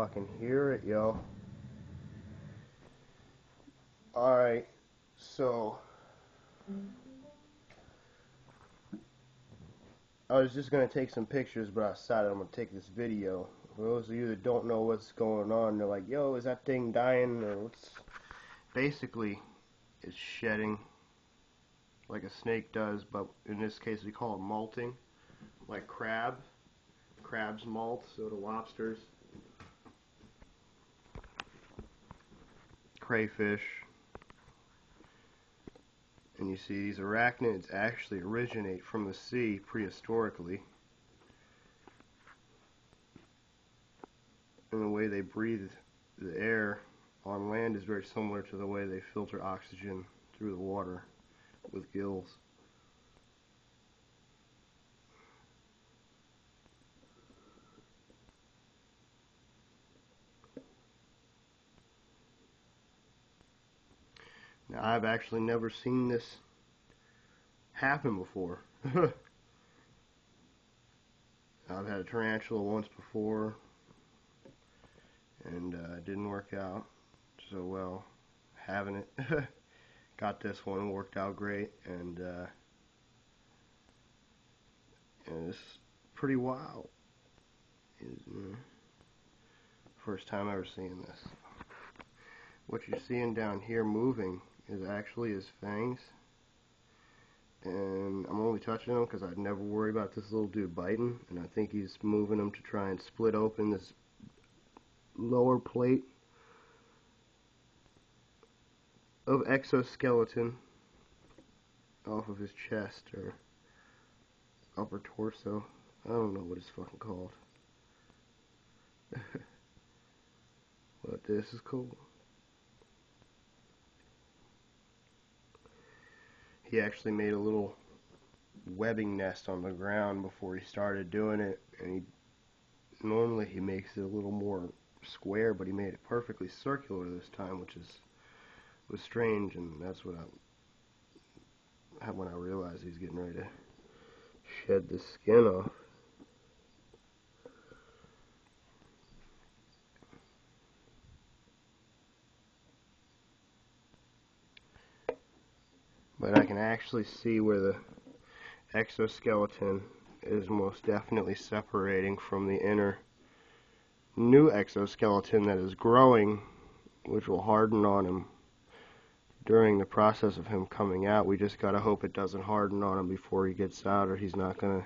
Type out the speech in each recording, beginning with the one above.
fucking hear it, yo. Alright, so I was just gonna take some pictures, but I decided I'm gonna take this video. For those of you that don't know what's going on, they're like, yo, is that thing dying? Or what's... Basically, it's shedding like a snake does, but in this case we call it molting, like crabs molt, so do lobsters, crayfish. And you see these arachnids actually originate from the sea prehistorically. And the way they breathe the air on land is very similar to the way they filter oxygen through the water with gills. Now, I've actually never seen this happen before. I've had a tarantula once before, and it didn't work out so well having it. Got this one, worked out great, and it's pretty wild. First time ever seeing this. What you're seeing down here moving is actually his fangs, and I'm only touching them because I'd never worry about this little dude biting, and I think he's moving them to try and split open this lower plate of exoskeleton off of his chest or upper torso. I don't know what it's fucking called. But this is cool. He actually made a little webbing nest on the ground before he started doing it, and normally he makes it a little more square, but he made it perfectly circular this time, which was strange, and that's when I realized he's getting ready to shed the skin off. But I can actually see where the exoskeleton is most definitely separating from the inner new exoskeleton that is growing, which will harden on him during the process of him coming out. We just gotta hope it doesn't harden on him before he gets out, or he's not gonna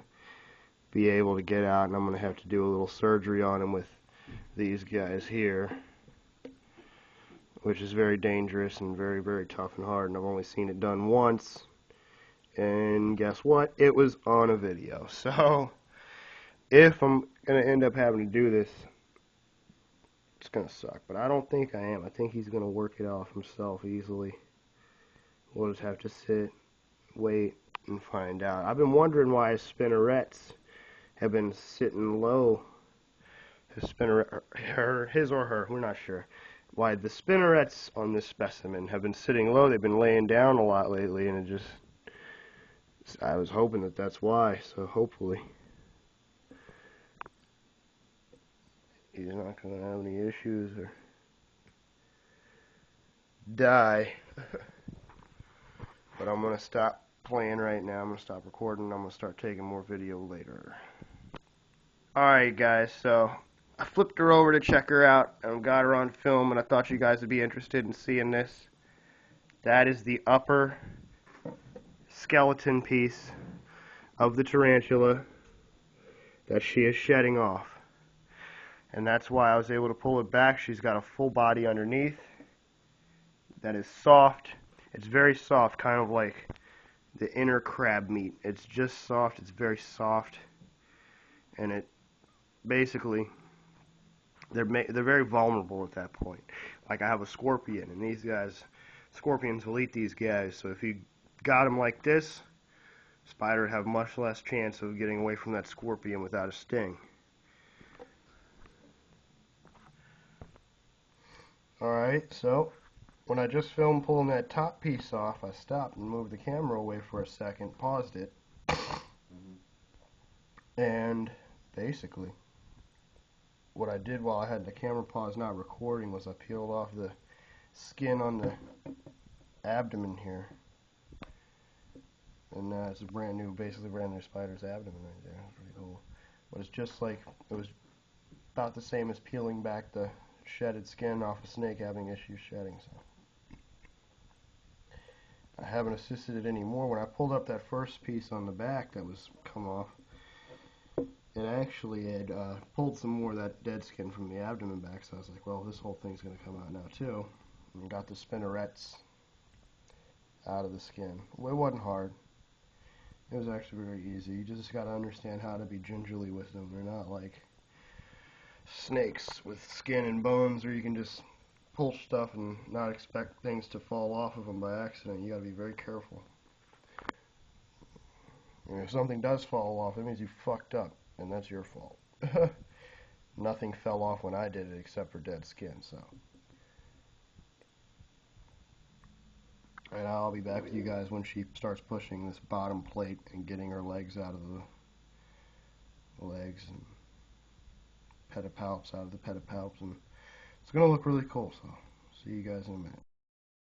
be able to get out, and I'm gonna have to do a little surgery on him with these guys here, which is very dangerous and very, very tough and hard, and I've only seen it done once, and guess what? It was on a video. So if I'm gonna end up having to do this, it's gonna suck, but I don't think I am. I think he's gonna work it off himself easily. We'll just have to sit, wait, and find out. I've been wondering why his spinnerets have been sitting low. His his or her, we're not sure. Why the spinnerets on this specimen have been sitting low. They've been laying down a lot lately, and I was hoping that that's why, so hopefully he's not going to have any issues or die. But I'm going to stop playing right now. I'm going to stop recording. I'm going to start taking more video later. Alright guys, so I flipped her over to check her out and got her on film, and I thought you guys would be interested in seeing this. That is the upper skeleton piece of the tarantula that she is shedding off. And that's why I was able to pull it back. She's got a full body underneath that is soft. It's very soft, kind of like the inner crab meat. It's just soft, it's very soft, and it basically, they're very vulnerable at that point. Like I have a scorpion, and these guys, scorpions will eat these guys, so if you got them like this, spider would have much less chance of getting away from that scorpion without a sting. Alright, so when I just filmed pulling that top piece off, I stopped and moved the camera away for a second, paused it, and basically what I did while I had the camera pause not recording was I peeled off the skin on the abdomen here. And it's a basically brand new spider's abdomen right there. That's pretty cool. But it's just like, it was about the same as peeling back the shedded skin off a snake having issues shedding. So I haven't assisted it anymore. When I pulled up that first piece on the back that was come off, it actually had pulled some more of that dead skin from the abdomen back. So I was like, well, this whole thing's going to come out now too. And got the spinnerets out of the skin. Well, it wasn't hard. It was actually very easy. You just got to understand how to be gingerly with them. They're not like snakes with skin and bones where you can just pull stuff and not expect things to fall off of them by accident. You got to be very careful. And if something does fall off, it means you fucked up, and that's your fault. Nothing fell off when I did it except for dead skin, so. And I'll be back with you guys when she starts pushing this bottom plate and getting her legs out of the legs and pedipalps out of the pedipalps, and it's going to look really cool, so see you guys in a minute.